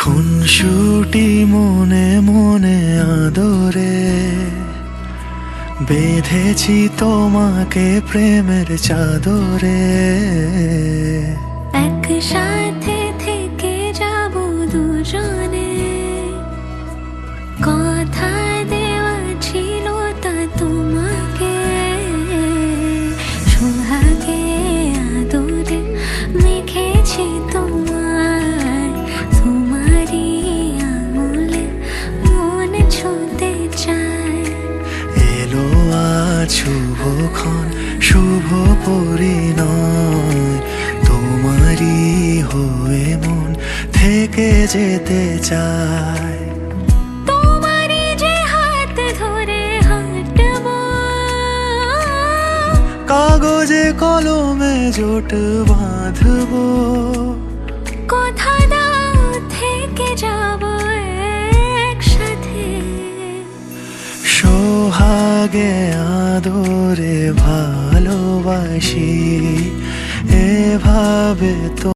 খুনসুটি মনে মনে আদরে বেঁধেছি তোমাকে প্রেমের চাদরে। একসাথে থেকে যাব দুজনে, কথা দেওয়া ছিল তা তোমাকে। সোহাগে আদরে মেখেছি তোমায়, তোমারই আঙুলে মন ছুঁতে চায়। এলো আজ শুভক্ষণ, শুভ পরিণয়, তোমারই হয়ে মন থেকে যেতে চায়। তোমারই যে হাত ধরে হাঁটবো, কাগজে কলমে জোট বাঁধবো, কথা দাও থেকে যাব একসাথে। সোহাগে আদরে ভালোবাসি এভাবে তো।